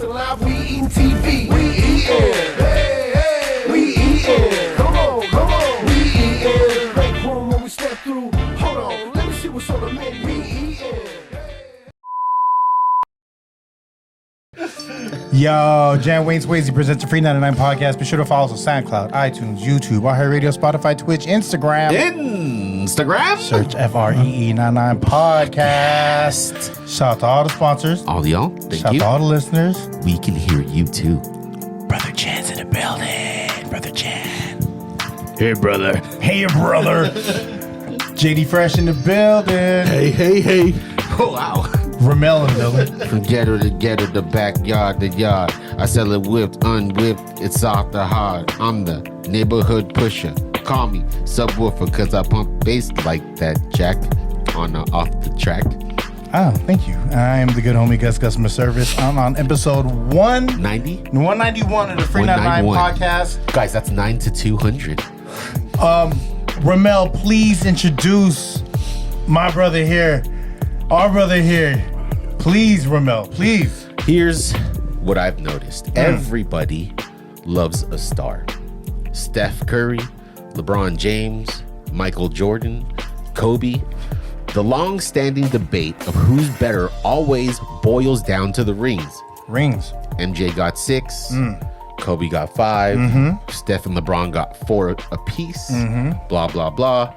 podcasting live, we eating TV. We eating. Hey, hey. We eating. Come on. We eating. Break room when we step through. Hold on, let me see what's on the menu. We eating. Yo, Jan Wayne Swayze presents the FREE99 podcast. Be sure to follow us on SoundCloud, iTunes, YouTube, iHeartRadio, Spotify, Twitch, Instagram. Search FREE99 podcast. Shout out to all the sponsors. All y'all. Thank Shout out you. to all the listeners. We can hear you too. Brother Jan's in the building. Brother Jan. Hey, brother. Hey, brother. JD Fresh in the building. Hey. Oh, wow. Rommel in the building. From ghetto to ghetto, the backyard to yard. I sell it whipped, unwhipped, it's soft or hard. I'm the neighborhood pusher. Call me subwoofer, cause I pump bass like that, Jack. On or off the track. Oh, thank you. I am the good homie Gus Customer Service. I'm on episode 191 of the FREE99 podcast. Guys, that's 9 to 200. Rommel, please introduce my brother here. Our brother here. Please, Rommel, please. Here's what I've noticed. Everybody loves a star. Steph Curry, LeBron James, Michael Jordan, Kobe. The long-standing debate of who's better always boils down to the rings. Rings. MJ got 6. Kobe got 5. Steph and LeBron got 4 apiece. Blah, blah, blah.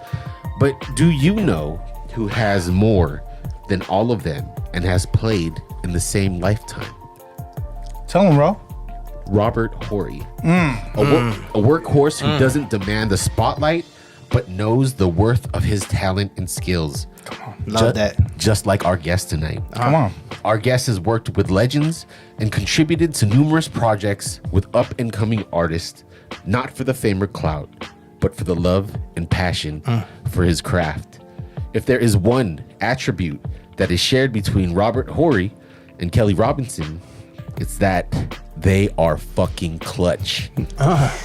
But do you know who has more than all of them and has played in the same lifetime? Tell him, bro. Robert Horry. A workhorse who doesn't demand the spotlight, but knows the worth of his talent and skills. Love that. Just like our guest tonight. Come on. Our guest has worked with legends and contributed to numerous projects with up-and-coming artists, not for the fame or clout, but for the love and passion for his craft. If there is one attribute that is shared between Robert Horry and Kelly Robinson, it's that they are fucking clutch.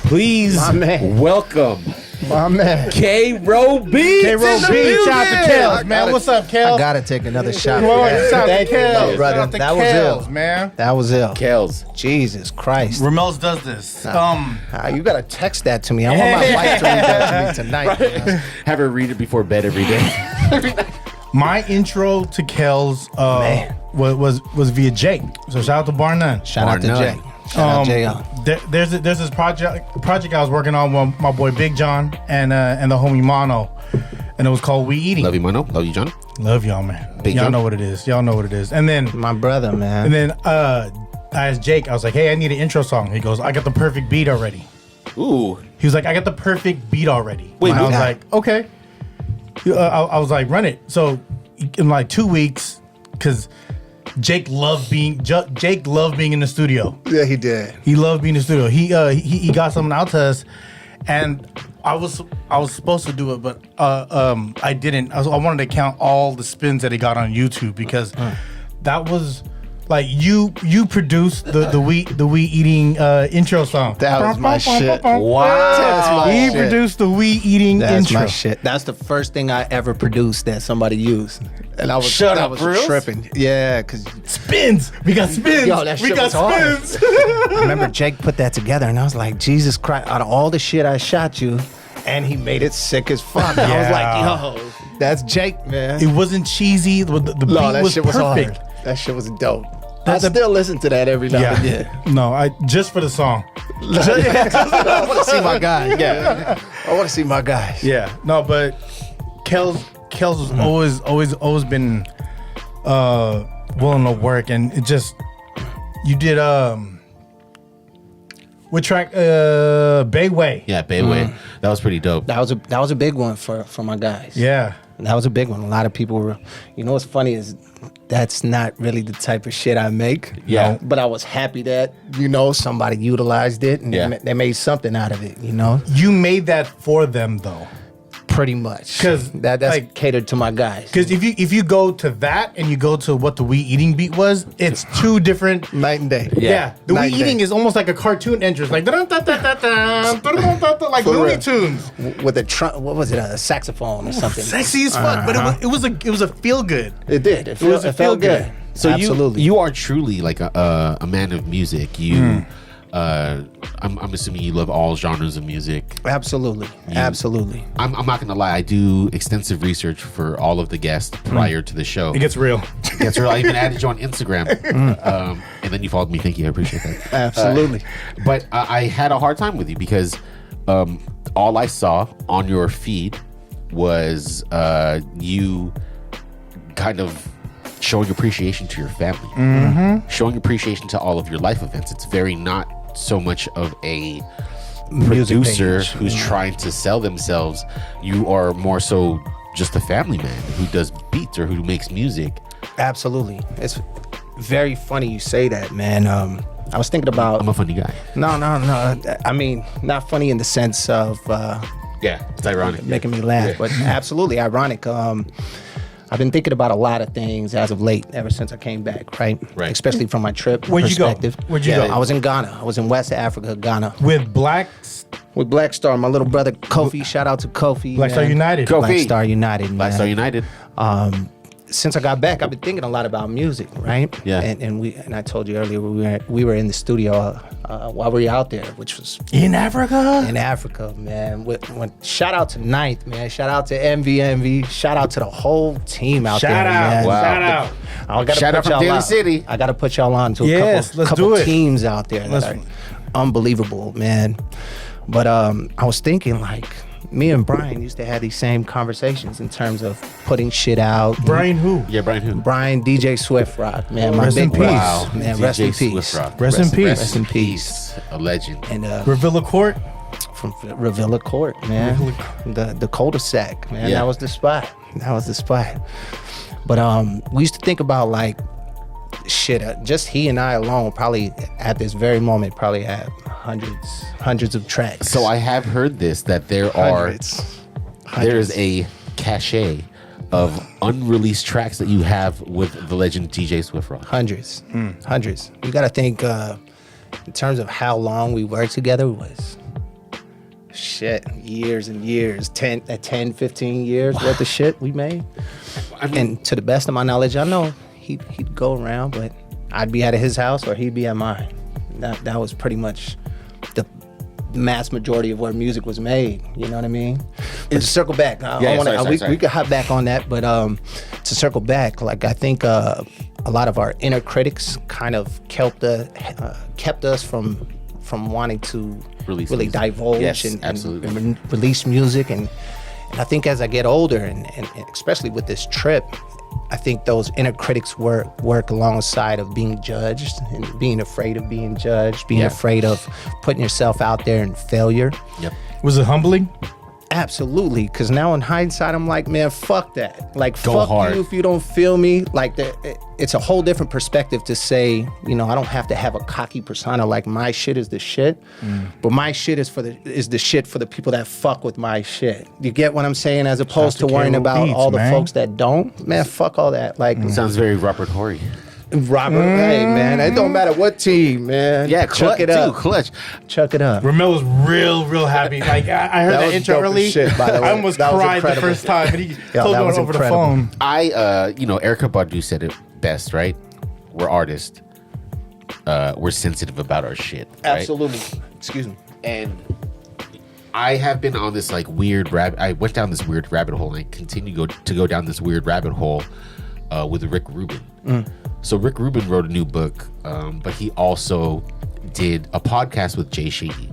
Please welcome My man. KRo Beatz. KRo Beatz. Shout out to Kels, man. What's up, Kels? I gotta take another shot. Shout out to Thank you, Kels. brother. Shout out to That was Kels, ill. man. That was ill. Kels. Jesus Christ. Romel's does this. You gotta text that to me. I want my wife to read that to me tonight. Man. Have her read it before bed every day. My intro to Kels Man. was via Jake. So shout out to Bar None. Shout out to Bar Jay. none. Shout out Jay. There's this project I was working on with my boy Big John and the homie Mono, and it was called We Eating. Love you, Mano. Love you, John. Love y'all, man. Big y'all John. know what it is. Y'all know what it is. And then My brother, man. I asked Jake. I was like, "Hey, I need an intro song." He goes, "I got the perfect beat already." Ooh. He was like, "I got the perfect beat already." Wait, and I was what? like, "Okay." I was like, "Run it." So in like 2 weeks, because Jake loved being in the studio. Yeah, he did. He loved being in the studio. He got something out to us, and I was supposed to do it, but I didn't. I wanted to count all the spins that he got on YouTube because that was like you produced the we eating intro song. That was my shit. Wow. That's my He shit. produced the we eating That's intro. my shit. That's the first thing I ever produced that somebody used. And I was, Shut I up, was for reals? tripping. Yeah, because Spins. We got spins. Yo, that we shit got was hard. spins. I remember Jake put that together, and I was like, Jesus Christ, out of all the shit I shot you, and he made it sick as fuck. I was like, yo, that's Jake, man. It wasn't cheesy. The beat No, that was shit was perfect. hard. That shit was dope. I still listen to that every now and then. No, I just for the song. I want to see my guys. Yeah, I want to see my guys. Yeah. No, but Kels was always been willing to work, and it just you did what track Bayway. Yeah, Bayway. That was pretty dope. That was a big one for my guys. Yeah. That was a big one. A lot of people were, you know what's funny is that's not really the type of shit I make. Yeah. But I was happy that, somebody utilized it and they made something out of it, You made that for them though. Pretty much. 'Cause, that's like- catered to my guys. Because if you go to that and you go to what the We Eating beat was, it's two different. Night and day. Yeah, the We Night and Eating day. is almost like a cartoon entrance, like like For Looney real. Tunes. With what was it, a saxophone or something? Sexy as fuck, but it was a feel good. It did. It was a felt feel-good. good. So Absolutely. you are truly like a man of music. You, I'm assuming you love all genres of music. Absolutely. Absolutely. I'm not gonna lie. I do extensive research for all of the guests prior to the show. It gets real. That's right. I even added you on Instagram, and then you followed me. Thank you. I appreciate that. Absolutely. But I had a hard time with you because all I saw on your feed was you kind of showing appreciation to your family, showing appreciation to all of your life events. It's very not so much of a producer page. who's trying to sell themselves. You are more so just a family man who does beats or who makes music. Absolutely. It's very funny you say that, man. I was thinking about. I'm a funny guy. No. I mean, not funny in the sense of Yeah, it's ironic. making me laugh, but absolutely ironic. I've been thinking about a lot of things as of late, ever since I came back, right? Right. Especially from my trip Where'd you go? perspective. Where'd you go? I was in Ghana. I was in West Africa, Ghana. With With Black Star, my little brother Kofi. Shout out to Kofi. Black Star man. United. Kofi. Black Star United, man. Black Star United. Since I got back, I've been thinking a lot about music, right? Yeah. And I told you earlier we were in the studio while we were out there, which was In Africa? in Africa, man. Shout out to Ninth, man. Shout out to MV. Shout out to the whole team out Shout there, out. man. Wow. Shout out. I gotta Shout put out from y'all Daly on. City. I gotta put y'all on to a Yes, let's couple do it. teams out there that Let's- are unbelievable, man. But I was thinking, like, me and Brian used to have these same conversations in terms of putting shit out. Brian who? Yeah, Brian who? Brian DJ Swift Rock, man. My Rest in big peace. brother. Wow. Man, DJ rest in peace. Swift Rock. Rest in peace. Rest in peace. A legend. And Revilla Court? from Revilla Court, man. The cul-de-sac, man. Yeah. That was the spot. But we used to think about like shit. Just he and I alone, probably at this very moment, probably have hundreds of tracks. So I have heard this that there is a cachet of unreleased tracks that you have with the legend DJ Swift Rock. hundreds. You got to think in terms of how long we worked together was shit, years and years, 10, 15 years worth of shit we made. I mean, And to the best of my knowledge, I know he'd go around, but I'd be at his house or he'd be at mine. That was pretty much the mass majority of where music was made. You know what I mean? But to circle back, we could hop back on that, but to circle back, like I think a lot of our inner critics kind of kept us from wanting to Release really music. divulge Yes, and absolutely. release music. And I think as I get older, and especially with this trip, I think those inner critics work alongside of being judged and being afraid of being judged, being Yeah. afraid of putting yourself out there in failure. Yep. Was it humbling? Absolutely, because now in hindsight, I'm like, man, fuck that. Like, Go fuck hard. you if you don't feel me. Like, it's a whole different perspective to say, you know, I don't have to have a cocky persona. Like, my shit is the shit, but my shit is the shit for the people that fuck with my shit. You get what I'm saying? As opposed to to worrying KRo about Beatz, all the man. folks that don't. Man, fuck all that. Like, Sounds very Robert Horry. Robert, hey, man, it don't matter what team, man. Yeah, chuck it up. Clutch. Chuck it up. Rommel was real happy. Like I heard That that, was intro dope as early. shit, by the way. I almost That was cried the incredible. first time, but he Yeah, told that me was over incredible. the phone. Erica Badu said it best, right? We're artists. We're sensitive about our shit. Right? Absolutely. Excuse me. And I have been on this like weird I went down this weird rabbit hole, and I continue to go down this weird rabbit hole with Rick Rubin. So Rick Rubin wrote a new book, but he also did a podcast with Jay Shady.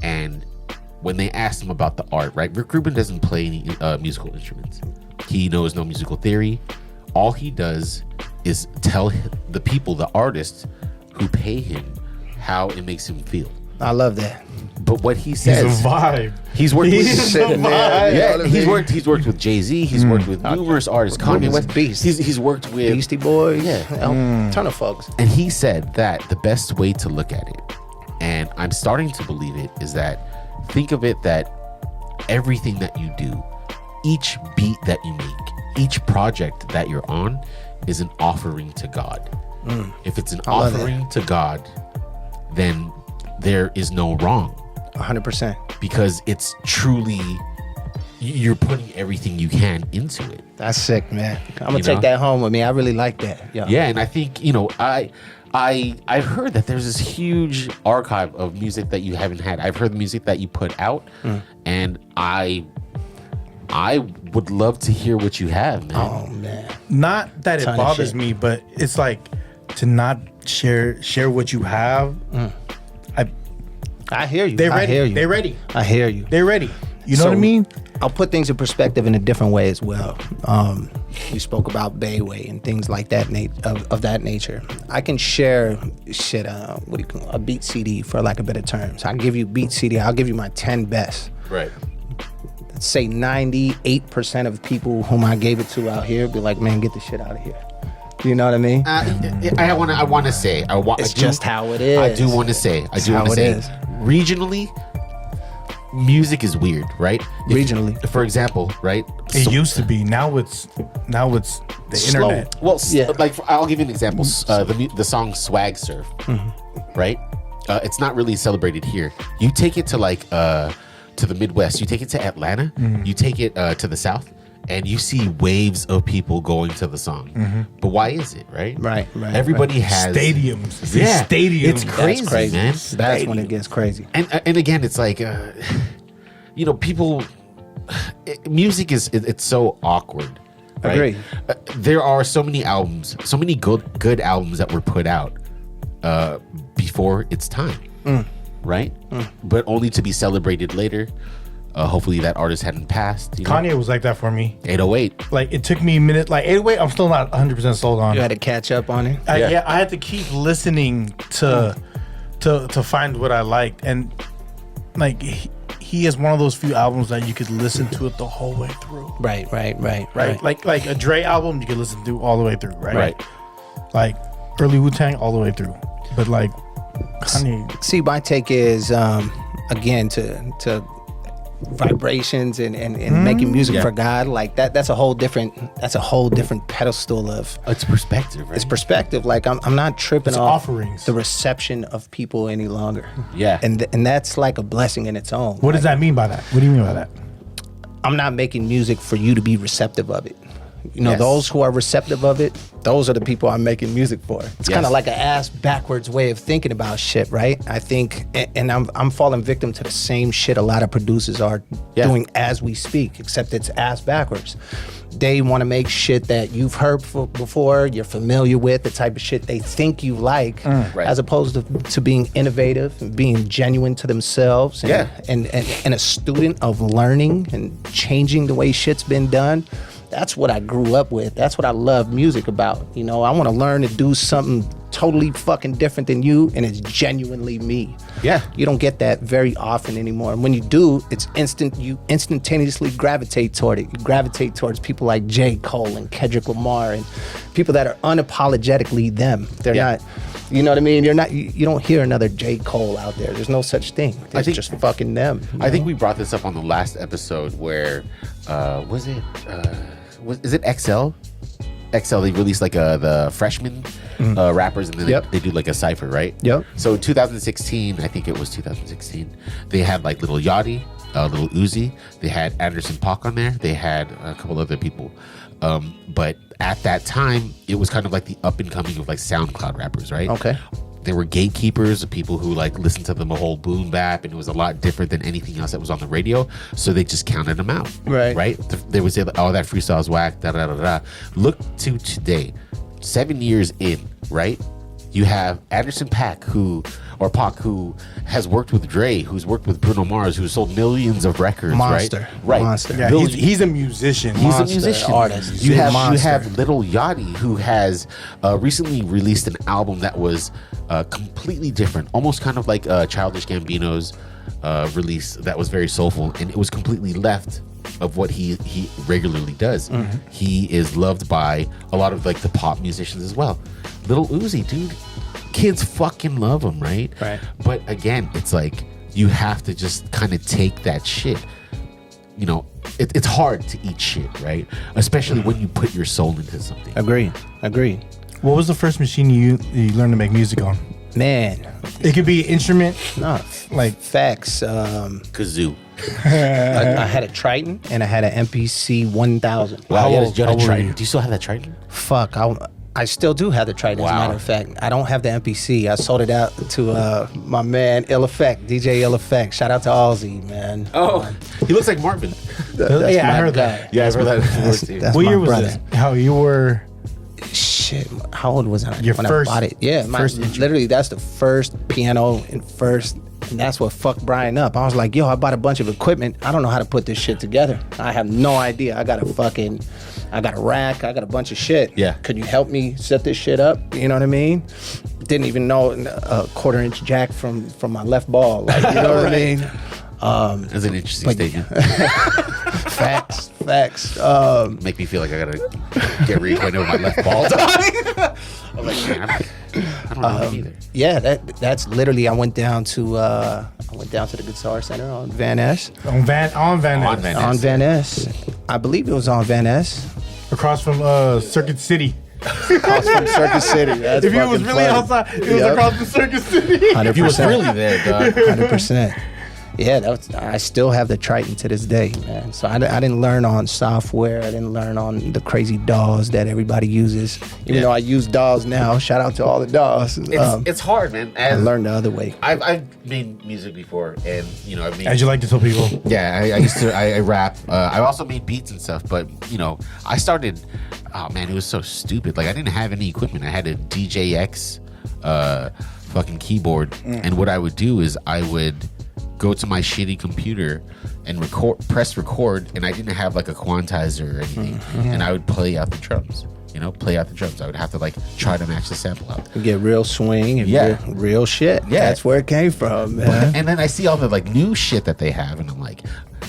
And when they asked him about the art, right? Rick Rubin doesn't play any musical instruments. He knows no musical theory. All he does is tell the people, the artists who pay him, how it makes him feel. I love that. But what he He's says, a vibe. he's worked with He's a vibe. yeah, he's worked with Jay-Z. He's worked with numerous artists. Kanye Rubin's West. beast. He's worked with Beastie Boys. Yeah. Ton of folks. and he said that the best way to look at it, and I'm starting to believe it, is that think of it that everything that you do, each beat that you make, each project that you're on is an offering to God. If it's an love offering to God, then there is no wrong. 100%. Because it's truly you're putting everything you can into it. That's sick, man. I'm gonna You take know? that home with me. I really like that. Yeah, and I think I've heard that there's this huge archive of music that you haven't had. I've heard the music that you put out, and I would love to hear what you have, man. Oh man. Not that it Ton of bothers shit. me, but it's like to not share what you have. I hear you. They're I ready. hear you. They're ready. I hear you. They're ready. You know So, what I mean? I'll put things in perspective in a different way as well. You spoke about Bayway and things like that of that nature. I can share shit. What do you call a beat CD for lack of better terms? I give you beat CD. I'll give you my 10 best. Right. Let's say 98% of people whom I gave it to out here be like, man, get the shit out of here. You know what I mean? I want to say. It's just how it is. I do want to say. Regionally, music is weird, right? Regionally. For example, right? It used to be. Now it's the Slow. internet. Well, Yeah. like I'll give you an example. The song "Swag Surf," right? It's not really celebrated here. You take it to to the Midwest. You take it to Atlanta. You take it to the South, and you see waves of people going to the song. But why is it, right? Right. Everybody has Stadiums. Yeah, Stadiums. it's crazy, That's crazy, man. That's when it gets crazy. And again, it's like, people. Music it's so awkward. Right? Agree. There are so many albums, so many good albums that were put out before its time, right? But only to be celebrated later. Hopefully that artist hadn't passed. You know? Kanye was like that for me. 808. Like it took me a minute. Like 808, I'm still not 100% sold on. You had to catch up on it. Yeah, I had to keep listening to find what I liked, and like he is one of those few albums that you could listen to it the whole way through. Right. Like a Dre album, you could listen to all the way through. Right. Like early Wu-Tang, all the way through. But like Kanye, See, my take is again to vibrations and making music Yeah. for God, like that's a whole different pedestal of It's perspective, right? it's perspective. Like I'm not tripping It's off offerings. the reception of people any longer. Yeah. and that's like a blessing in its own. what does that mean by that? What do you mean by that? I'm not making music for you to be receptive of it. You know, Yes. those who are receptive of it, those are the people I'm making music for. It's Yes. kind of like an ass backwards way of thinking about shit, right? I think, and I'm falling victim to the same shit a lot of producers are doing as we speak, except it's ass backwards. They want to make shit that you've heard before, you're familiar with, the type of shit they think you like, Right. as opposed to being innovative and being genuine to themselves and, Yeah. and a student of learning and changing the way shit's been done. That's what I grew up with. That's what I love music about. You know, I want to learn to do something totally fucking different than you, and it's genuinely me. Yeah. You don't get that very often anymore. And when you do, it's instant. You instantaneously gravitate toward it. You gravitate towards people like J. Cole and Kendrick Lamar and people that are unapologetically them. They're not, you know what I mean? You don't hear another J. Cole out there. There's no such thing. It's think- just fucking them. I think we brought this up on the last episode where is it XL? XL, they released like the freshman rappers, and then Yep. they do like a cipher, right? Yep. So 2016, I think it was 2016, they had like Lil Yachty, Lil Uzi, they had Anderson .Paak on there, they had a couple other people. But at that time, it was kind of like the up and coming of like SoundCloud rappers, right? Okay. There were gatekeepers, people who like listened to them a whole boom bap, and it was a lot different than anything else that was on the radio. So they just counted them out. Right. They would say, oh, that freestyle's whack, da da da da. Look to today, 7 years in, right? You have Anderson .Paak who has worked with Dre, who's worked with Bruno Mars, who's sold millions of records, Monster. right? Monster. Yeah, Lil- he's a musician. He's a Monster musician. artist. You have Monster. Lil Yachty, who has recently released an album that was completely different, almost kind of like Childish Gambino's release that was very soulful, and it was completely left of what he regularly does. He is loved by a lot of like the pop musicians as well. Lil Uzi, dude, kids fucking love him, right? Right. But again, it's like you have to just kind of take that shit. You know, it's hard to eat shit, right? Especially when you put your soul into something. Agree. What was the first machine you learned to make music on? Man, It could be an instrument, no, like facts. Kazoo. I had a Triton and I had an MPC 1000. Wow, How you old- had how a old were Triton. you? Do you still have that Triton? Fuck, I still do have the Triton, as a Wow. matter of fact. I don't have the MPC. I sold it out to my man, Ill Effect, DJ Ill Effect. Shout out to Halsey, man. Oh, he looks like Marvin. That's Yeah, I my heard guy. that. Yeah, I've heard that before too. That's What my year was brother. this? How you were? Shit, how old was I Your when first- I bought it? Yeah, first intro. literally that's the first piano and that's what fucked Brian up. I was like, yo, I bought a bunch of equipment. I don't know how to put this shit together. I have no idea. I got a rack. I got a bunch of shit. Yeah. Could you help me set this shit up? You know what I mean? Didn't even know a 1/4-inch jack from my left ball. Like, you know what I mean? That's an interesting statement. Facts. Make me feel like I gotta get reacquainted with my left ball. I'm like, man, I don't know either. Yeah, that's literally. I went down to the Guitar Center on Van Ness. On Van On Ness. Van On Van Ness. I believe it was on Van Ness. Across from Circuit City. Across from Circus City. That's If you was fucking really funny. outside, it was Yep. across from Circuit City. 100%. He was really there, dog. 100%. Yeah, I still have the Triton to this day, man. So I didn't learn on software. I didn't learn on the crazy DAWs that everybody uses. Even though I use DAWs now. Shout out to all the DAWs. It's hard, man. I learned the other way. I've made music before, and I've made. As you like to tell people. Yeah, I used to. I rap. I also made beats and stuff, but I started. Oh man, it was so stupid. Like I didn't have any equipment. I had a DJX, fucking keyboard, and what I would do is I would go to my shitty computer and press record, and I didn't have like a quantizer or anything, and I would play out the drums. I would have to like try to match the sample out. You get real swing and Yeah. real shit. Yeah. That's where it came from, man. And then I see all the like new shit that they have, and I'm like,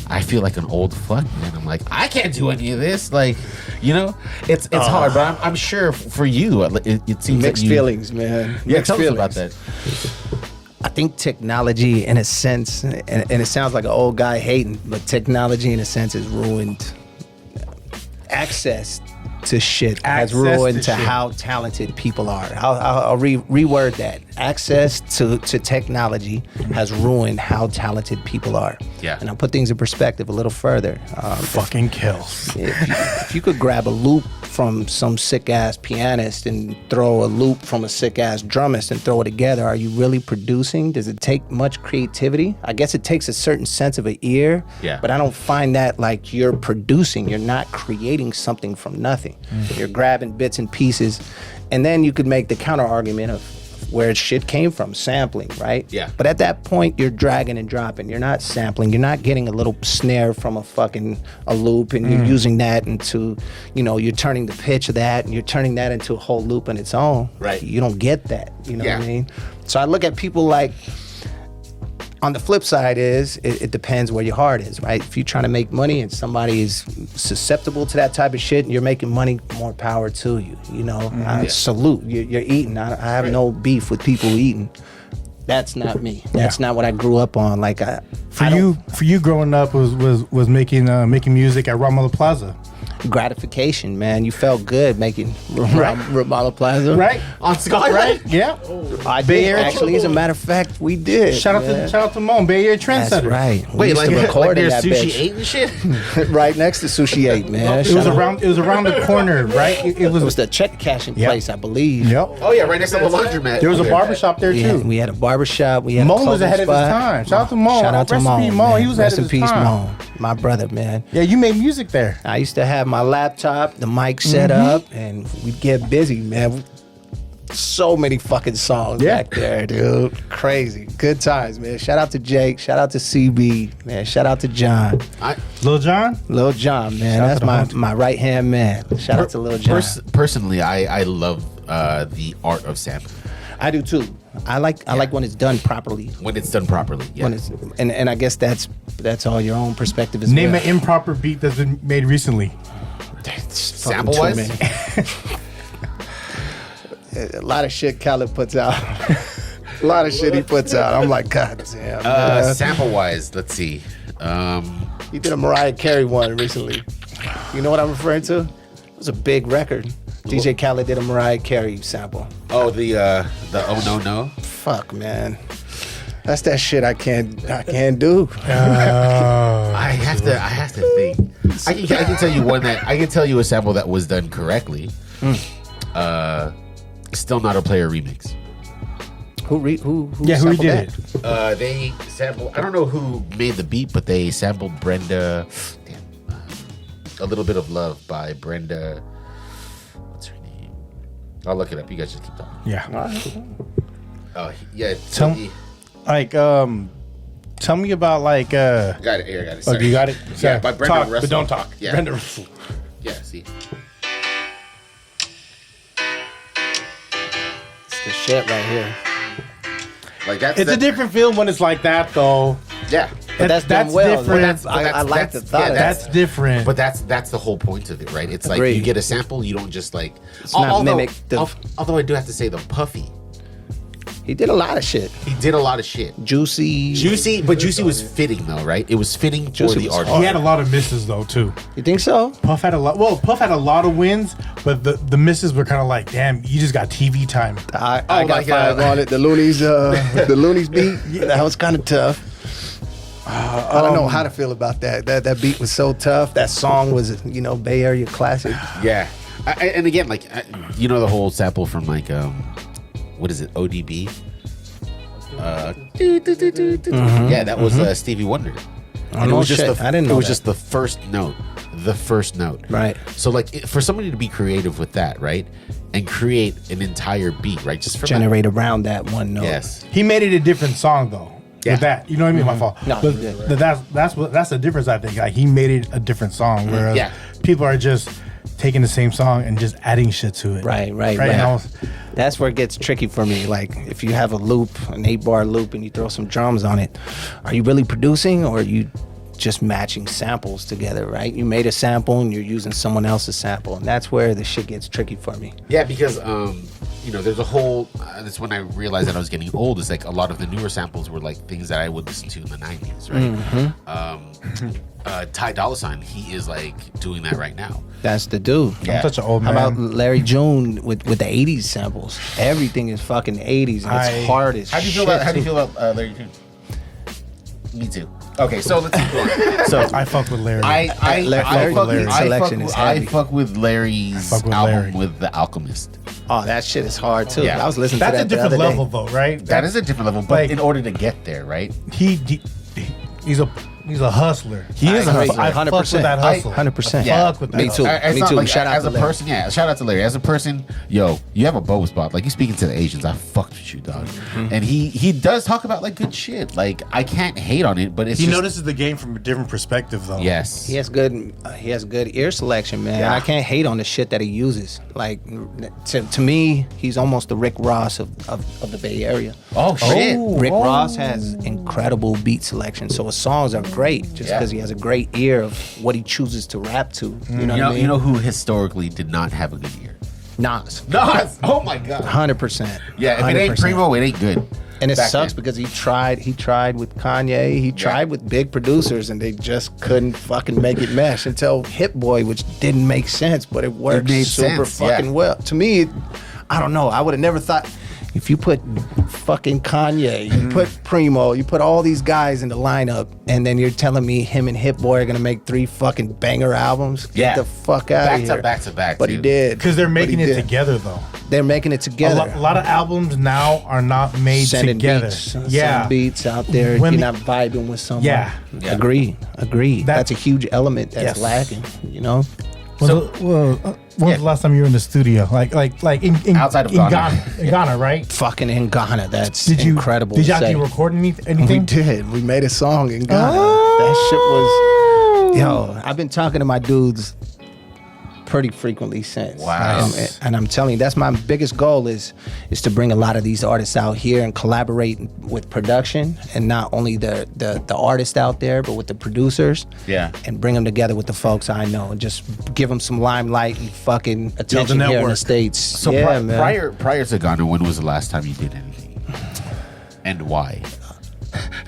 I feel like an old fuck, man. I'm like, I can't do any of this. Like, it's hard, but I'm sure for you, it seems Mixed like you, feelings, man. Yeah, Mixed tell us feelings. about that. I think technology, in a sense, and it sounds like an old guy hating, but technology, in a sense, has ruined access to shit. Has Access ruined to to shit. how talented people are. I'll reword that. Access to technology has ruined how talented people are. Yeah. And I'll put things in perspective a little further. Fucking kills. If you could grab a loop from some sick ass pianist and throw a loop from a sick ass drummist and throw it together, are you really producing? Does it take much creativity? I guess it takes a certain sense of an ear. Yeah. But I don't find that like you're producing. You're not creating something from nothing. You're grabbing bits and pieces, and then you could make the counter argument of where shit came from, sampling, right? Yeah. But at that point, you're dragging and dropping. You're not sampling. You're not getting a little snare from a loop, and you're using that into, you're turning the pitch of that, and you're turning that into a whole loop on its own. Right. You don't get that. You know Yeah. what I mean? So I look at people like, on the flip side is, it depends where your heart is, right? If you're trying to make money and somebody is susceptible to that type of shit and you're making money, more power to you, I salute. You're eating. I have no beef with people eating. That's not me. That's not what I grew up on. Like, For you growing up was making music at Rommel Plaza. gratification, man. You felt good making Rommel Plaza. Right? On Skyline? Right? Yeah. I Bay did. Area Actually, as a matter of fact, we did. Shout out to Mon, Bay Area That's Trendsetter. right. We Wait, used like, to record in there's that Sushi bitch. 8 and shit? Right next to Sushi 8, man. It was around the corner, right? It was was the check cashing Yep. place, I believe. Yep. Oh, yeah, right next to the laundromat. There was a barbershop there Yeah, too. we had a barbershop. We had Mon a was ahead of his spot. time. Shout out to Mon. Shout out to Rest in Mon. peace, Mon. man. He was Rest ahead in of his peace, time. Mon. My brother, man. Yeah, you made music there. I used to have my laptop, the mic set up, and we'd get busy, man. So many fucking songs Yeah. back there, dude. Crazy. Good times, man. Shout out to Jake. Shout out to CB, man. Shout out to John. Lil Jon? Lil John, man. Shout out That's to the whole my right-hand man. Shout out to Lil John. Personally, I love the art of sampling. I do too. I like when it's done properly. When it's done properly. Yeah. When it's and I guess that's all your own perspective as Name well. an improper beat that's been made recently. Sample wise? A lot of shit Khaled puts out. A lot of shit he puts out. I'm like, God damn. man. Sample wise, let's see. He did a Mariah Carey one recently. You know what I'm referring to? It was a big record. DJ Khaled did a Mariah Carey sample. Oh, the Oh No No. Fuck, man. That's that shit I can't do. I have to think. I can tell you one that I can tell you a sample that was done correctly. Still Not a Player remix. Who who sampled did that? it? They sampled. I don't know who made the beat, but they sampled Brenda. A Little Bit of Love by Brenda. What's her name? I'll look it up. You guys just keep talking. Yeah. Oh yeah. Tell me about like. Got it. Here, I got it. Oh, Sorry. you got it. Yeah, by Brenda talk, Russell. but don't talk. Yeah. Brenda Russell. Yeah. See. It's the shit right here. Like that's. It's a different feel when it's like that, though. Yeah. But that's done well. different. I like the thought of That's that. different. But that's the whole point of it, right? It's like Agreed. you get a sample, you don't just like. It's not mimic the- Although I do have to say the Puffy, He did a lot of shit. he did a lot of shit. Juicy. But Juicy was fitting though, right? It was fitting for Juicy the was artist. he had a lot of misses though too. You think so? Puff had a lot. Well, Puff had a lot of wins, but the misses were kind of like, damn, you just got TV time. I Oh, got like, 5 on it. The Loonies beat. That was kind of tough. I don't know how to feel about that. That beat was so tough. That song was, Bay Area classic. Yeah, and again, like you know the whole sample from like what is it? ODB. Yeah, that was Stevie Wonder. And it no was just shit. I didn't know it was that. just the first note. The first note. Right. So like for somebody to be creative with that, right? And create an entire beat, right? Just from Generate around that one note. Yes. He made it a different song though. Yeah. With that, you know what I mean? My fault. No, but, he did. but that's the difference. I think like he made it a different song, whereas Yeah. people are just taking the same song and just adding shit to it. Right. now. That's where it gets tricky for me. Like, if you have a loop, an 8-bar loop, and you throw some drums on it, are you really producing or are you just matching samples together, right? You made a sample and you're using someone else's sample, and that's where the shit gets tricky for me. Yeah, because there's a whole. That's when I realized that I was getting old. Is like a lot of the newer samples were like things that I would listen to in the '90s, right? Ty Dolla $ign, he is like doing that right now. That's the dude. Yeah. I'm such an old How man. about Larry June with the 80s samples? Everything is fucking 80s, and it's hard as How do you feel shit. about Larry June? Me too. Okay, so let's keep going. So I fuck with Larry. Larry's selection is heavy. I fuck with Larry's fuck with album Larry. with The Alchemist. Oh, that shit is hard too. Yeah. I was listening That's to a that the different other level day. though, right? That is a different level, but Like- in order to get there, right? He's a hustler. He is a hustler. I fuck with 100%. that hustle. 100%. Yeah. Fuck with that. Me too. It's Me not too. like- Shout out as to a Larry. person. Yeah, shout out to Larry. As a person, yo, you have a bow spot. Like you speaking to the Asians, I fucked with you, dog. And he does talk about like good shit. Like I can't hate on it, but it's He just, notices the game from a different perspective though. Yes. He has good ear selection, man. Yeah. I can't hate on the shit that he uses. Like to me, he's almost the Rick Ross of the Bay Area. Oh shit. Rick Ross has incredible beat selection, so his songs are great just Yeah. because he has a great ear of what he chooses to rap to. You know what I mean? You know who historically did not have a good ear? Nas. Nas. Oh my god. 100%. Yeah, if it ain't 100%. Primo, it ain't good. And it Back sucks then. because he tried with Kanye, he tried with big producers, and they just couldn't fucking make it mesh until Hit Boy, which didn't make sense, but it worked made super sense, yeah. fucking well. To me, I don't know. I would have never thought if you put fucking Kanye, you put Primo, you put all these guys in the lineup, and then you're telling me him and Hit Boy are gonna make 3 fucking banger albums? Get Yeah. the fuck out of here. Back to back. But he dude. did. Because they're But making he it did. together though. They're making it A together. lot of albums now are not made Sending together. beats, Yeah. sending beats out there. When You're the- not vibing with someone. Yeah. Yeah. Agreed. That- That's a huge element that's Yes. lacking. You know. When was the last time you were in the studio? Like in Outside of in Ghana. In Ghana, right? Fucking in Ghana. That's Did you incredible. Did you to say. actually record We anything? did. We made a song in Ghana. Oh. That shit was. Yo, I've been talking to my dudes pretty frequently since. Wow. And I'm telling you, that's my biggest goal is to bring a lot of these artists out here and collaborate with production, and not only the artists out there, but with the producers. Yeah. And bring them together with the folks I know, and just give them some limelight and fucking attention here in the network. States. So yeah, man. prior to Ghana, when was the last time you did anything? And why?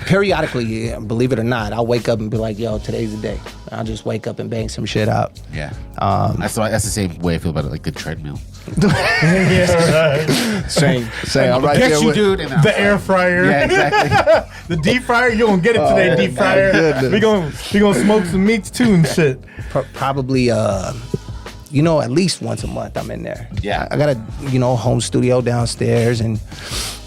Periodically, yeah, believe it or not, I'll wake up and be like, yo, today's the day. I'll just wake up and bang some shit out. Yeah. That's the same way I feel about it, like the treadmill. Yeah, right. Same. I'm right Get there you, with dude. And The air fryer. Yeah, exactly. The deep fryer, you gonna get it today, deep fryer. goodness. We gonna smoke some meats too and shit. probably at least once a month I'm in there. Yeah. I got a home studio downstairs, and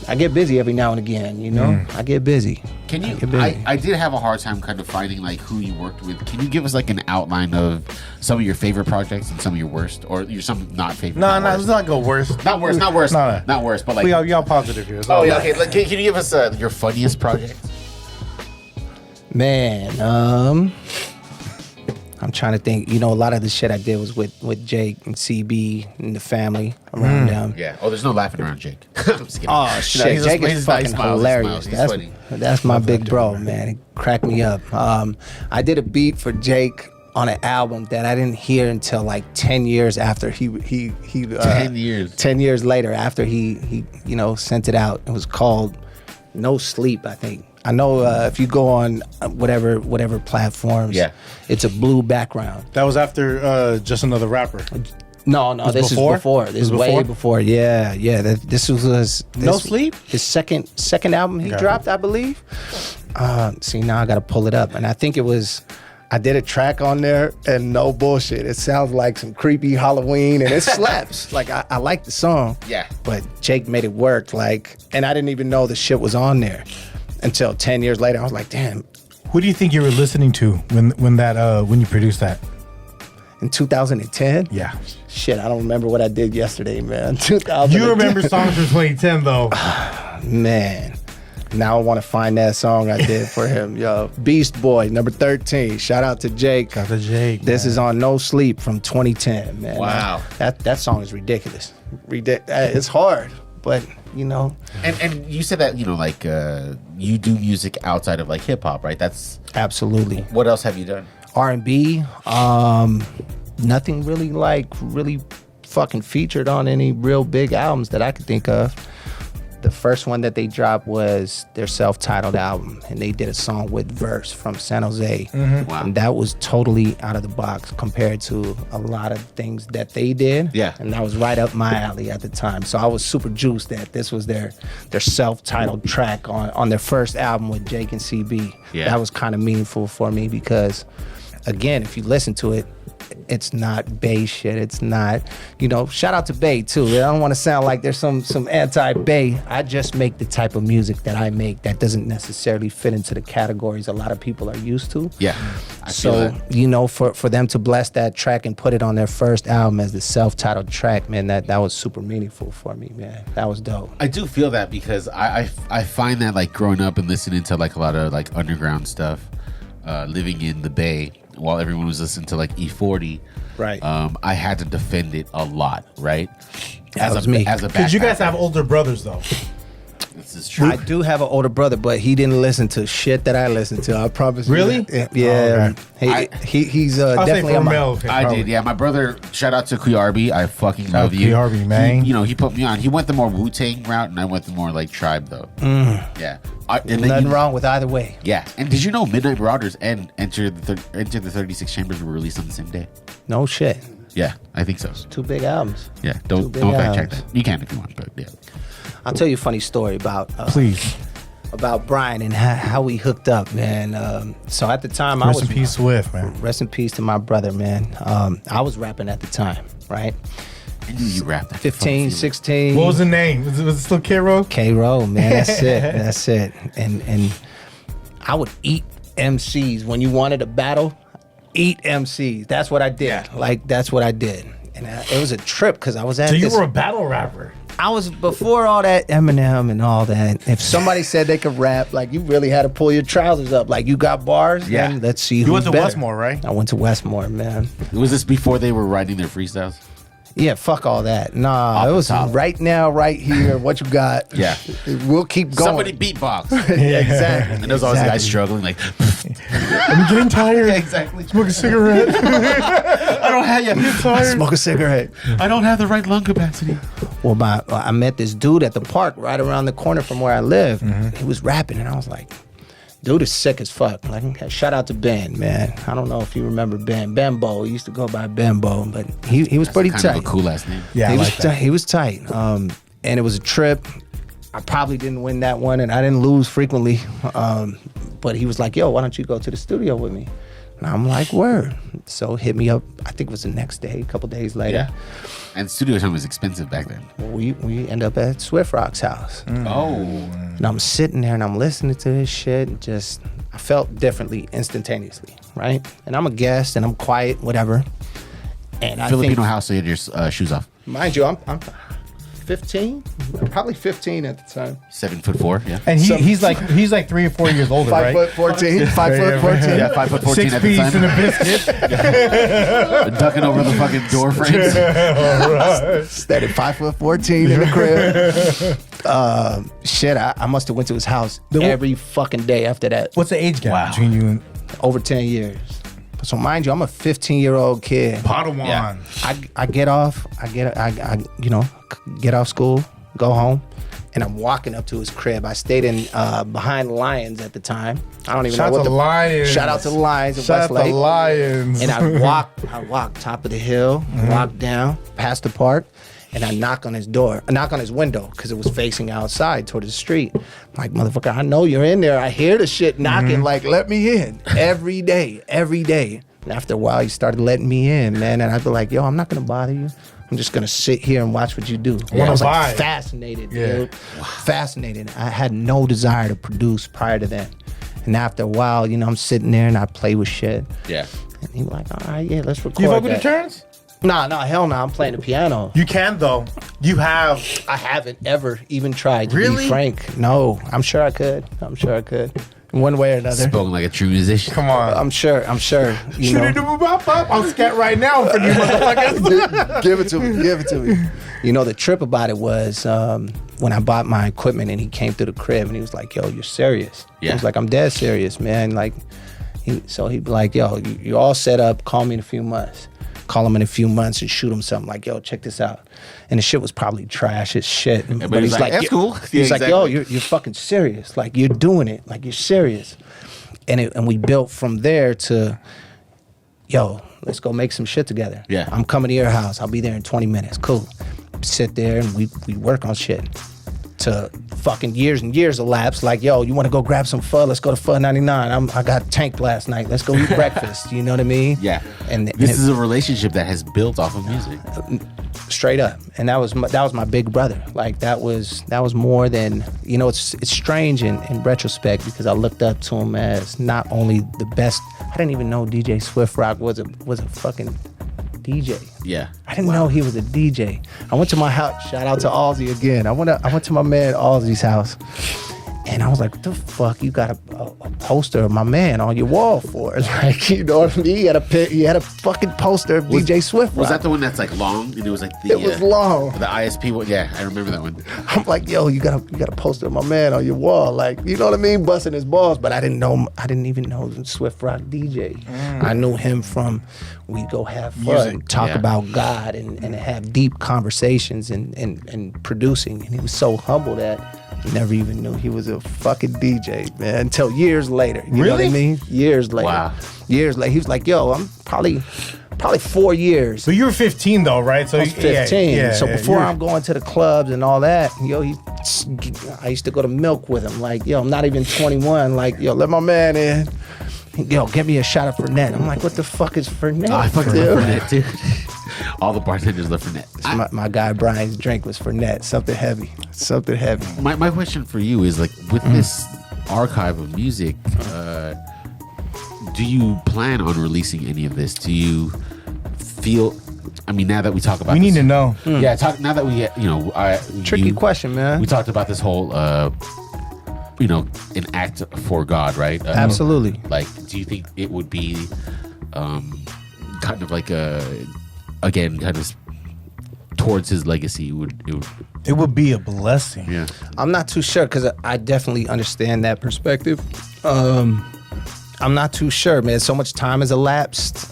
I get busy every now and again. I get busy. Can you? I get busy. I did have a hard time kind of finding like who you worked with. Can you give us like an outline of some of your favorite projects and some of your worst, or your some not favorite? No, not let's worst? not go worse. Not worse. Not worse. No. Not worse. But like, We all positive here. oh yeah. Okay. Like, can you give us your funniest project? Man, I'm trying to think. A lot of the shit I did was with Jake and CB and the family around them. Yeah. Oh, there's no laughing around Jake. I'm just kidding. Oh shit, he's Jake he is fucking smiles, hilarious. He's funny. That's my big bro, man. He cracked me up. I did a beat for Jake on an album that I didn't hear until like 10 years after he 10 years. 10 years later after he sent it out. It was called No Sleep, I think. I know if you go on whatever platforms, Yeah. it's a blue background. That was after Just Another Rapper. No, this before? is before. This is way before. Yeah. This was No Sleep? His second album he Okay. dropped, I believe. See, now I got to pull it up, and I think it was. I did a track on there, and no bullshit. It sounds like some creepy Halloween, and it slaps. Like I like the song. Yeah. But Jake made it work. And I didn't even know the shit was on there until 10 years later. I was like, damn. Who do you think you were listening to when you produced that? In 2010. Yeah. Shit, I don't remember what I did yesterday, man. 2010. You remember songs from 2010 though. Man, now I want to find that song I did for him. Yo, Beast Boy, number 13. Shout out to Jake. Shout out to Jake. This is on No Sleep from 2010, man. Wow. That song is ridiculous. It's hard, but And you said that like you do music outside of like hip hop, right? That's absolutely. what else have you done? R&B, nothing really fucking featured on any real big albums that I could think of. The first one that they dropped was their self-titled album, and they did a song with Verse from San Jose. Wow. And that was totally out of the box compared to a lot of things that they did. Yeah. And that was right up my alley at the time. So I was super juiced that this was their self-titled track on their first album with Jake and CB. Yeah. That was kind of meaningful for me because, again, if you listen to it, it's not Bay shit. It's not, shout out to Bay too. I don't want to sound like there's some anti-Bay. I just make the type of music that I make that doesn't necessarily fit into the categories a lot of people are used to. Yeah. I feel So, that. for them to bless that track and put it on their first album as the self-titled track, man, that was super meaningful for me, man. That was dope. I do feel that because I find that like growing up and listening to like a lot of like underground stuff, living in the Bay while everyone was listening to like E40, Right. I had to defend it a lot, right? That was me. As a Because you guys backpacker. have older brothers though. This is true. I do have an older brother, but he didn't listen to shit that I listened to. I promise. Really? You that. Yeah. Oh, okay. He's I'll say definitely for on my. Mel. Okay, I probably. did, yeah. My brother, shout out to Kuyarbi. I fucking out love to you. Kuyarbi, man. He put me on. He went the more Wu-Tang route, and I went the more like Tribe, though. Yeah. And then Nothing wrong with either way. Yeah. And did you know Midnight Marauders and Enter the 36 Chambers were released on the same day? No shit. Yeah, I think so. Two big albums. Yeah. Two Don't big fact check albums. that. You can if you want, but yeah. I'll tell you a funny story about Please. about Brian and how we hooked up, man. So at the time, I Rest was in peace, Swift, man. Rest in peace to my brother, man. I was rapping at the time, right? I knew you rapped that. 15, 16. What was the name? Was it still KRo? KRo, man. That's it. That's it. And I would eat MCs when you wanted a battle. Eat MCs. That's what I did. Yeah. Like that's what I did. And it was a trip because I was at So you this. were a battle rapper. I was before all that Eminem and all that. If somebody said they could rap, like you really had to pull your trousers up. Like you got bars. Yeah. Then let's see You who's went to better. Westmore, right? I went to Westmore, man. Was this before they were writing their freestyles? Yeah, fuck all that. Nah, Off it the was top. right now, right here. What you got? Yeah. We'll keep going. Somebody beatbox. Yeah, exactly. And there's always guys struggling, like, I'm getting tired. exactly. Smoke a cigarette. I don't have Get tired. Smoke a cigarette. I don't have the right lung capacity. Well, I met this dude at the park right around the corner from where I live. Mm-hmm. He was rapping, and I was like, Dude is sick as fuck. Like, shout out to Ben, man. I don't know if you remember Ben. Benbo. He used to go by Benbo, but he was pretty kind tight. of a cool last name. Yeah, he I was like that. he was tight. And it was a trip. I probably didn't win that one, and I didn't lose frequently. But he was like, "Yo, why don't you go to the studio with me?" And I'm like, "Word." So hit me up. I think it was the next day, a couple days later. Yeah. And studio time was expensive back then. We end up at Swift Rock's house. Oh. And I'm sitting there and I'm listening to this shit. And just, I felt differently instantaneously, right? And I'm a guest and I'm quiet, whatever. And I Filipino think, house, so you had your shoes off. mind you, I'm 15, probably 15 at the time. 7'4", yeah. And he's like 3 or 4 years older, right? 5'14", 5'14". Yeah, 5'14" 6 at the piece time. and a biscuit. Ducking over the fucking door frames. Steady 5'14" in the crib. Shit, I must have went to his house every fucking day after that. What's the age gap between you and Over 10 years. So mind you, I'm a 15-year-old kid. Padawan? Yeah. I get off, get off school, go home, and I'm walking up to his crib. I stayed in behind Lions at the time. I don't even Shout know out what to the Lions. Shout out to the Lions in Shout out to Westlake. Lions. And I walk top of the hill, walk down past the park, and I knock on his window because it was facing outside toward the street. I'm like, motherfucker, I know you're in there. I hear the shit knocking. Like, let me in. Every day. And after a while, he started letting me in, man. And I'd be like, yo, I'm not gonna bother you. I'm just gonna sit here and watch what you do. I was like fascinated, dude. Fascinated. I had no desire to produce prior to that. And after a while, I'm sitting there and I play with shit. Yeah. And he was like, all right, yeah, let's record You fuck with the that. turns? Nah, hell no. I'm playing the piano. You can though. You have. I haven't ever even tried to Really? be frank. No, I'm sure I could. In one way or another. Spoken like a true musician. Come on. I'm sure. You know. I'm scat right now for you motherfuckers. Give it to me. You know, the trip about it was when I bought my equipment and he came to the crib and he was like, yo, you're serious? Yeah. I was like, I'm dead serious, man. Like, so he'd be like, yo, you're all set up. Call me in a few months. Call him in a few months and shoot him something like, yo, check this out. And the shit was probably trash as shit. But he's like, that's cool. He's Yeah, like, yo, exactly. you're fucking serious. Like, you're doing it. Like, you're serious. And we built from there to, yo, let's go make some shit together. Yeah. I'm coming to your house. I'll be there in 20 minutes. Cool. Sit there and we work on shit. To fucking years and years elapsed. Like, yo, you want to go grab some pho? Let's go to Pho 99. I got tanked last night. Let's go eat breakfast. You know what I mean? Yeah. And This is a relationship that has built off of music. straight up. And that was my big brother. Like that was more than, it's strange in retrospect because I looked up to him as not only the best. I didn't even know DJ Swift Rock was a fucking DJ. Yeah. I didn't know he was a DJ. I went to my house. Shout out to Ozzy again. I went to my man Ozzy's house. And I was like, what the fuck you got a poster of my man on your wall for? Like, you know what I mean? He had a fucking poster of DJ Swift Rock. Was that the one that's like long? And it was like the It was long. The ISP one. Yeah, I remember that one. I'm like, yo, you got a poster of my man on your wall, like, you know what I mean, busting his balls. But I didn't even know Swift Rock DJ. I knew him from we go have fun, Music. talk Yeah. about God, and have deep conversations and producing. And he was so humble that I never even knew he was a fucking DJ, man, until years later. You know what I Really? mean? Years later. Wow. Years later, he was like, yo, I'm probably 4 years. So you were 15 though, right? So I was 15. Yeah, So yeah, before you're- I'm going to the clubs and all that, yo, I used to go to Milk with him. Like, yo, I'm not even 21. Like, yo, let my man in. Yo, get me a shot of Fernet. I'm like, what the fuck is Fernet? Oh, I fucking dude? love Fernet, dude. All the bartenders love Fernet. My guy Brian's drink was Fernet. Something heavy. My question for you is like with this archive of music, do you plan on releasing any of this? Do you feel? I mean, now that we talk about, we need this, to know. Yeah, now that we, Tricky question, man. We talked about this whole, an act for God, right? Absolutely. Like, do you think it would be, kind of like kind of towards his legacy? It would be a blessing. Yeah. I'm not too sure because I definitely understand that perspective. I'm not too sure, man. So much time has elapsed.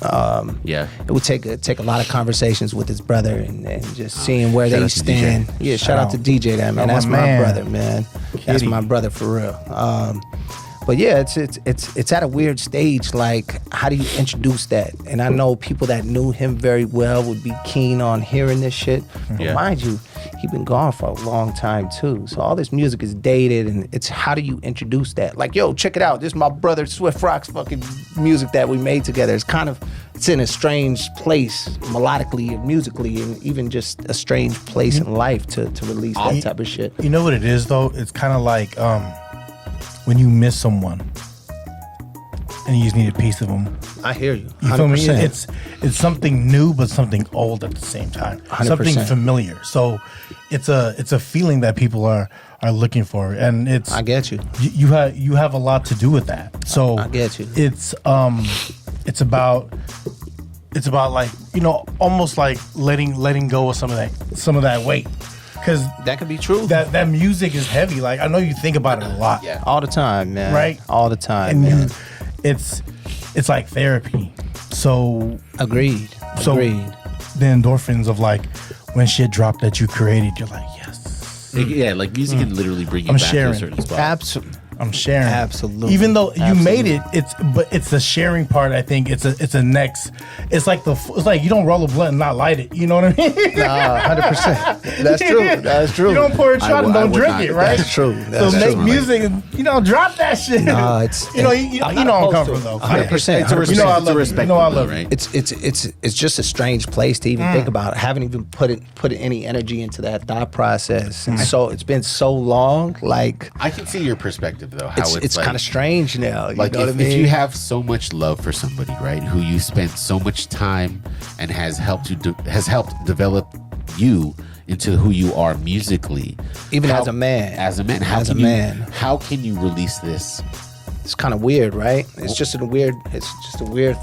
Yeah. It would take a lot of conversations with his brother and just seeing where they out to stand. DJ. Yeah, shout out to DJ, that man. Oh, That's my my man. brother, man. That's Kitty. my brother for real. But yeah, it's at a weird stage. Like, how do you introduce that? And I know people that knew him very well would be keen on hearing this shit. But mind you, he been gone for a long time too. So all this music is dated, and it's how do you introduce that? Like, yo, check it out. This is my brother Swift Rock's fucking music that we made together. It's in a strange place melodically and musically, and even just a strange place in life to release that type of shit. You know what it is though? It's kind of like when you miss someone and you just need a piece of them. I hear you. 100%. You feel me? It's something new, but something old at the same time. 100%. Something familiar. So it's a feeling that people are looking for, and it's. I get you. You have a lot to do with that. So I get you. It's about like, you know, almost like letting go of some of that weight. Because that could be true. That music is heavy. Like, I know you think about it a lot. Yeah. All the time, man. Right? All the time, And man. it's like therapy. So Agreed. the endorphins of like when shit dropped that you created, you're like, yes. Yeah, like music can literally bring you I'm back sharing. to a certain spot. Absolutely. I'm sharing. Absolutely. Even though you Absolutely. made it, it's the sharing part. I think it's a next. It's like you don't roll a blunt and not light it. You know what I mean? Nah, 100%. That's true. That's true. You don't pour a shot and I don't would drink not. it, right? That's true. So That's make true. music and drop that shit. Nah, it's you know I'm coming from though. 100%. It's a 100%. respect. You know I It's a love it. respect You know I thing, love right? it. It's just a strange place to even think about. I haven't even put any energy into that thought process. And so it's been so long. Like, I can see your perspective though. How it's like, kind of strange now. You like know what I if mean? you have so much love for somebody, right, who you spent so much time and has helped develop you into who you are musically, Even as a man. how can you release this? It's kind of weird, right? It's just a weird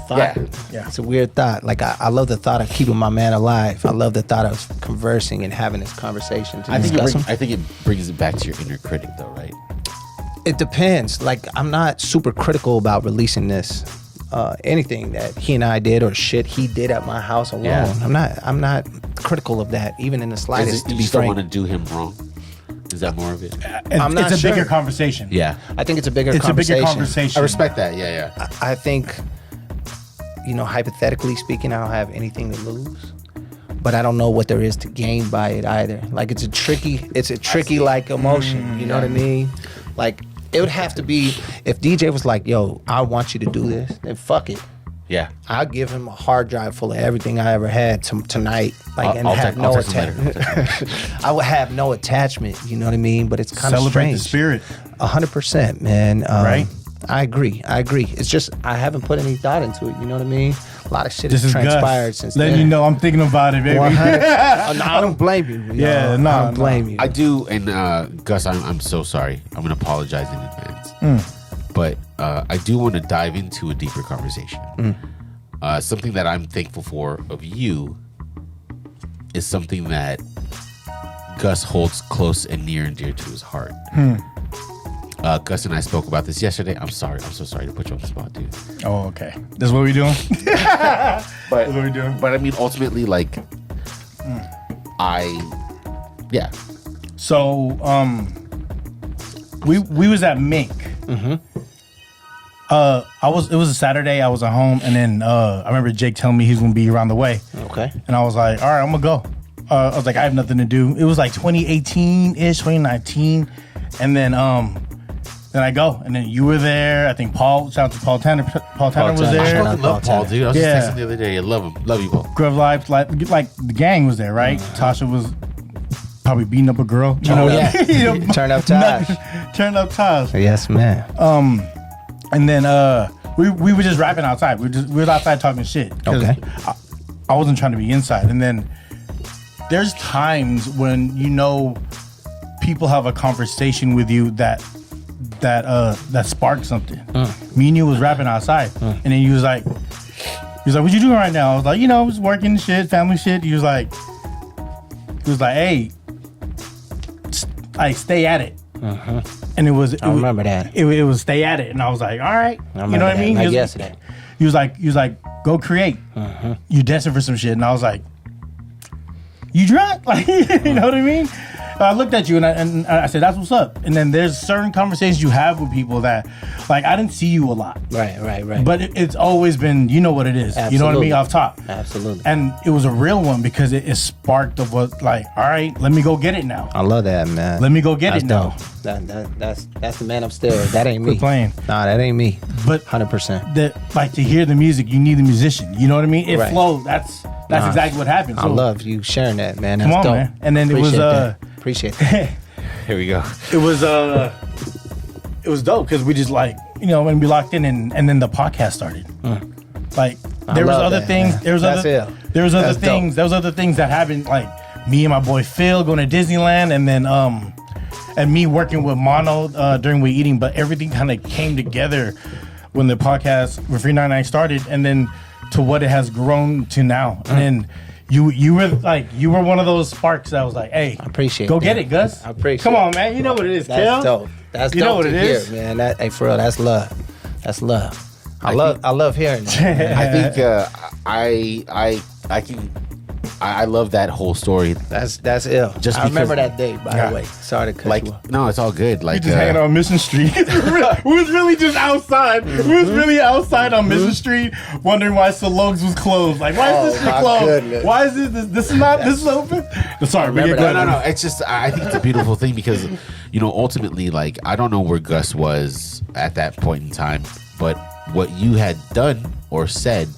thought. Yeah. It's a weird thought. Like, I love the thought of keeping my man alive. I love the thought of conversing and having this conversation to discuss him. I think it brings it back to your inner critic though, right? It depends. Like, I'm not super critical about releasing this. Anything that he and I did or shit he did at my house alone. Yeah. I'm not critical of that, even in the slightest, to You be still frank. want to do him wrong? Is that more of it? I'm not it's a sure. bigger conversation. Yeah, I think it's a bigger It's a conversation. bigger conversation. I respect that. Yeah. I think, hypothetically speaking, I don't have anything to lose, but I don't know what there is to gain by it either. Like, it's a tricky like emotion. You know what I mean? Like, it would have to be, if DJ was like, yo, I want you to do this, then fuck it. Yeah. I'll give him a hard drive full of everything I ever had tonight. Like, I'll have text no him later. attachment. I would have no attachment. You know what I mean? But it's kind of Celebrate strange. the spirit. 100%, man. Right? I agree. It's just I haven't put any thought into it. You know what I mean? A lot of shit This has is transpired Gus. since Letting then. you know I'm thinking about it, baby. 100. I don't blame you. Yeah, I nah, don't blame you. I do, and Gus, I'm so sorry. I'm gonna apologize in advance. But I do want to dive into a deeper conversation. Something that I'm thankful for of you is something that Gus holds close and near and dear to his heart. Gus and I spoke about this yesterday. I'm sorry. I'm so sorry to put you on the spot, dude. Oh, okay. That's what we doing? But That's what we doing? But I mean, ultimately, like, yeah. So, we was at Mink. It was a Saturday. I was at home, and then I remember Jake telling me he was gonna be around the way. Okay. And I was like, all right, I'm gonna go. I was like, I have nothing to do. It was like 2018-ish, 2019, and then I go, and then you were there. I think Paul, shout out to Paul Tanner. Paul Tanner was Tanner. I there. fucking love Paul, dude. I was Yeah. just texting the other day. I love him. Love you both. Grove Life, like the gang was there, right? Tasha was probably beating up a girl. You know, yeah. you know, Turn up Tosh. Turn up Tosh. Yes, man. And then we were just rapping outside. We were outside talking shit. 'Cause Okay. I wasn't trying to be inside. And then there's times when people have a conversation with you that sparked something. Me and you was rapping outside, and then you was like, "What you doing right now?" I was like, "I was working shit, family shit." He was like, "Hey, stay at it." And it was. I remember that. It was stay at it, and I was like, "All right," I you know what I mean? Like He was- yesterday. He was like, "Go create." You destined for some shit, and I was like, "You drunk?" Like, you know what I mean? I looked at you and I said, that's what's up. And then there's certain conversations you have with people that, like, I didn't see you a lot. Right. But it's always been, you know what it is. Absolutely. You know what I mean? Off top. Absolutely. And it was a real one because it sparked of what, like, all right, let me go get it now. I love that, man. Let me go get it now. That's the man upstairs. That ain't me. Quit playing. Nah, that ain't me. But 100%. Like, to hear the music, you need a musician. You know what I mean? It Right. flowed. That's exactly what happened. I So, love you sharing that, man. That's come on, dope. man. And then Appreciate that. Here we go. it was dope because we just, like, you know, when we locked in and then the podcast started. Like, there was love other that, things. man. There was That's other it. there was other That's things. dope. There was other things that happened, like me and my boy Phil going to Disneyland, and then and me working with Mono during We Eating. But everything kind of came together when the podcast with FREE99 started, and then to what it has grown to now. And then you were one of those sparks that was like, hey, I appreciate go that. get it, Gus. I appreciate Come on, it. man. You know what it is, That's Kel. dope. That's You dope know what to it hear, is? man. Hey, for real, that's love. That's love. I love hearing that. man. I think I love that whole story. That's ill. Just I remember because- that day, by Yeah. the way. Sorry to cut Like, you off. no, it's all good. We Like, just hanging out on Mission Street. We was really just outside. We was really outside on Mission Street, wondering why Salogs was closed. Like, why is this shit my closed? goodness. Why is this is not this is open? Sorry, remember go that. ahead. no. It's just, I think it's a beautiful thing because, you know, ultimately, like, I don't know where Gus was at that point in time, but what you had done or said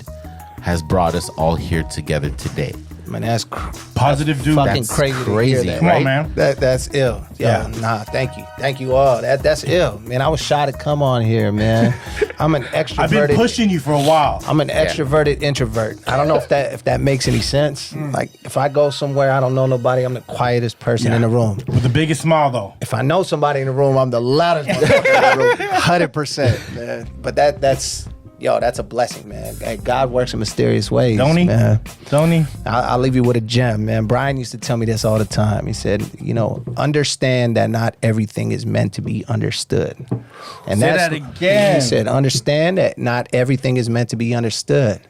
has brought us all here together today. Man, that's Positive dude. fucking That's crazy. To crazy. hear that. Come on, right? man. That's ill. Yeah. Nah, thank you all. That's ill, man. I was shy to come on here, man. I'm an extroverted. I've been pushing you for a while. I'm an extroverted introvert. I don't know if that makes any sense. Like, if I go somewhere I don't know nobody, I'm the quietest person in the room. With the biggest smile, though. If I know somebody in the room, I'm the loudest person in the room. 100%, man. But that's a blessing, man. Hey, God works in mysterious ways. Don't he? Man. Don't he? I'll leave you with a gem, man. Brian used to tell me this all the time. He said, you know, understand that not everything is meant to be understood. And Say that again. He said, understand that not everything is meant to be understood.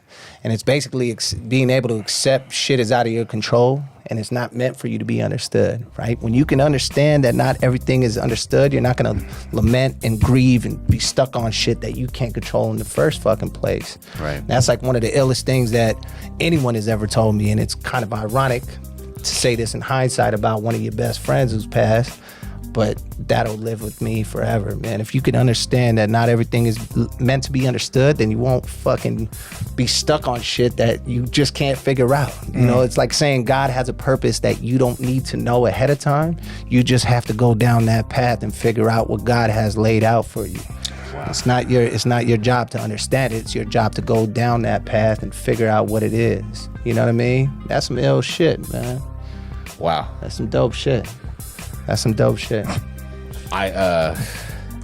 And it's basically being able to accept shit is out of your control and it's not meant for you to be understood, right? When you can understand that not everything is understood, you're not gonna lament and grieve and be stuck on shit that you can't control in the first fucking place. Right. That's like one of the illest things that anyone has ever told me, and it's kind of ironic to say this in hindsight about one of your best friends who's passed, but that'll live with me forever, man. If you can understand that not everything is meant to be understood, then you won't fucking be stuck on shit that you just can't figure out. You know, it's like saying God has a purpose that you don't need to know ahead of time. You just have to go down that path and figure out what God has laid out for you. Wow. It's not your job to understand it. It's your job to go down that path and figure out what it is. You know what I mean? That's some ill shit, man. Wow. That's some dope shit. That's some dope shit.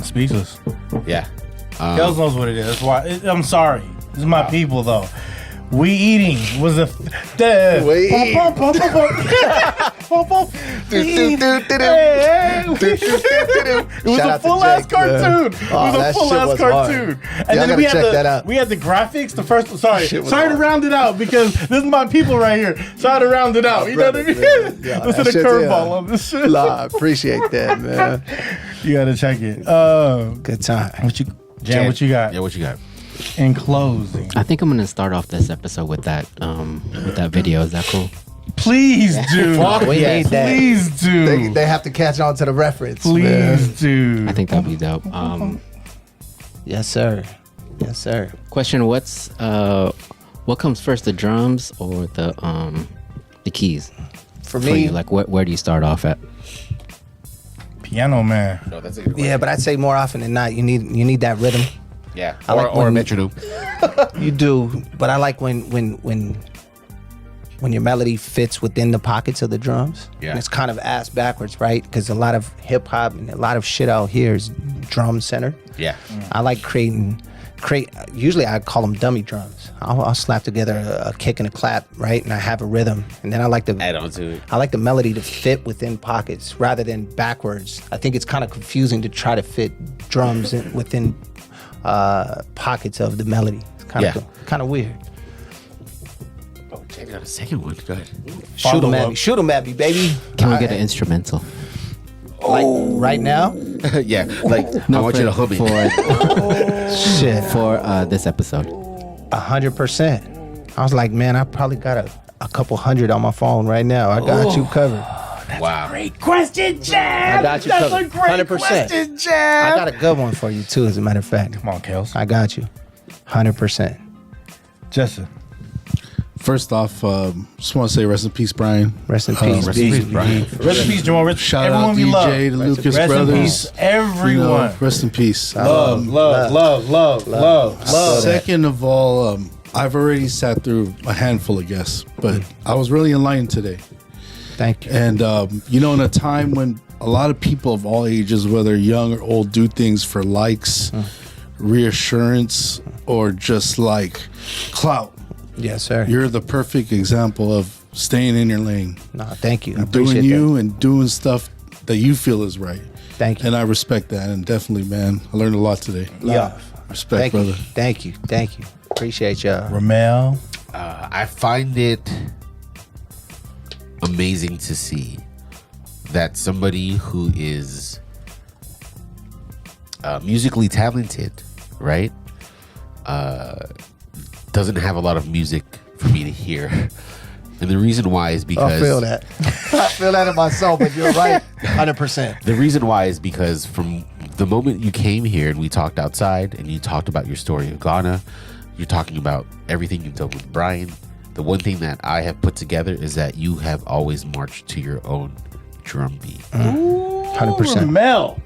Speechless. Yeah. Kels knows what it is. That's why. I'm sorry. This is my people, though. We Eating was a. We Eating. It was Shout a out to full ass Jake, man. cartoon. It Oh, was a that full shit ass was cartoon. hard. And Y'all then we gotta had check that out. we had the graphics. The first, sorry, Shit was sorry to hard. round it out because this is my people right here. Try to round it out. You know what I mean? Yeah, Listen that to shit's curveball ill. on this shit. Nah, I appreciate that, man. You gotta check it. Good time. What you, Jan? What you got? Yeah, what you got? In closing, I think I'm gonna start off this episode with that video. Is that cool? please do. We need that. Please do. They have to catch on to the reference. Please man. do. I think that'd be dope. Yes, sir. Yes, sir. Question: what comes first, the drums or the keys? For For me, you, like where do you start off at? Piano man. No, that's a good question. yeah, but I'd say more often than not, you need that rhythm. Yeah. I like Or a when- metronome. You do, but I like when your melody fits within the pockets of the drums. Yeah. And it's kind of ass backwards, right? Because a lot of hip hop and a lot of shit out here is drum centered. Yeah. I like usually I call them dummy drums. I'll slap together a kick and a clap, right? And I have a rhythm. And then I like Add on to it. I like the melody to fit within pockets rather than backwards. I think it's kind of confusing to try to fit drums within pockets of the melody. It's kind of weird. I got a second one. Go ahead. Shoot 'em at me. Shoot 'em at me, baby. Can we get an instrumental? Like right now? Yeah, like I want you to hum it. Shit. For this episode. 100%. I was like, man, I probably got a couple hundred on my phone right now. I got you covered. Wow. Great question, Jam. I got you That's covered. a great 100%. question, Jam. I got a good one for you too, as a matter of fact. Come on, Kels. I got you. 100%. Justin. First off, just want to say rest in peace, Brian. Rest in peace, Rest in B. peace, Brian. Rest in peace, Jamal. Shout everyone out we DJ, love. the Lucas Rest brothers. in peace, everyone. Rest in peace. Love. Second of all, I've already sat through a handful of guests, but I was really in line today. Thank you. And, in a time when a lot of people of all ages, whether young or old, do things for likes, reassurance, or just like clout. Yes, sir. You're the perfect example of staying in your lane, No, thank you. I doing appreciate you and doing stuff that you feel is right. Thank you. And I respect that. And definitely, man, I learned a lot today. Yeah. Respect, Thank brother. you. Thank you. Thank you. Appreciate y'all. Rommel. I find it amazing to see that somebody who is musically talented, right, doesn't have a lot of music for me to hear. And the reason why is because I feel that. I feel that in my soul, but you're right. 100%. the reason why is because from the moment you came here and we talked outside and you talked about your story of Ghana, you're talking about everything you've done with Brian. The one thing that I have put together is that you have always marched to your own drum beat. 100%. Rommel.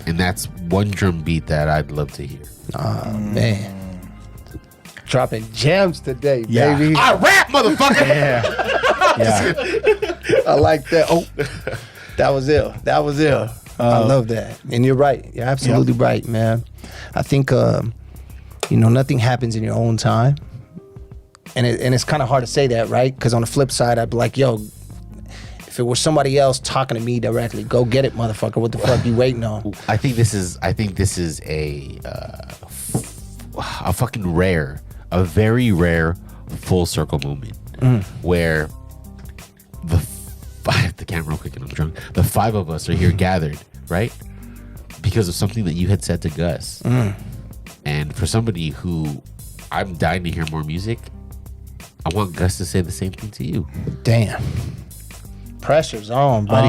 And that's one drum beat that I'd love to hear. Oh, man. Dropping gems today, Yeah. baby. I rap, motherfucker! Yeah. I like that. Oh, that was ill. That was ill. I love that. And you're right. You're absolutely right, man. I think, nothing happens in your own time. And it's kind of hard to say that, right? Because on the flip side, I'd be like, yo, if it was somebody else talking to me directly, go get it, motherfucker. What the fuck you waiting on? I think this is a fucking rare, a very rare full circle moment where the camera real quick and I'm drunk. The five of us are here gathered, right? Because of something that you had said to Gus. And for somebody who I'm dying to hear more music, I want Gus to say the same thing to you. Damn. Pressure's on, buddy.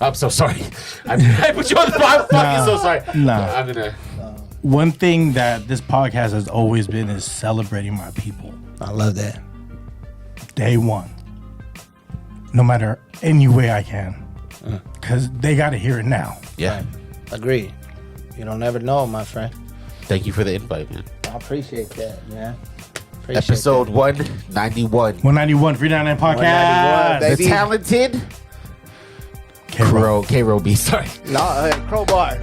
I'm so sorry. I put you on the spot. I'm fucking so sorry. Nah. I'm gonna. One thing that this podcast has always been is celebrating my people. I love that. Day one. No matter any way I can. Because they got to hear it now. Yeah. Agreed. You don't never know, my friend. Thank you for the invite, man. I appreciate that, man. Appreciate Episode 191. 191, FREE99 podcast. 191, baby. The talented KRo Beatz. Sorry. that. Nah, crowbar.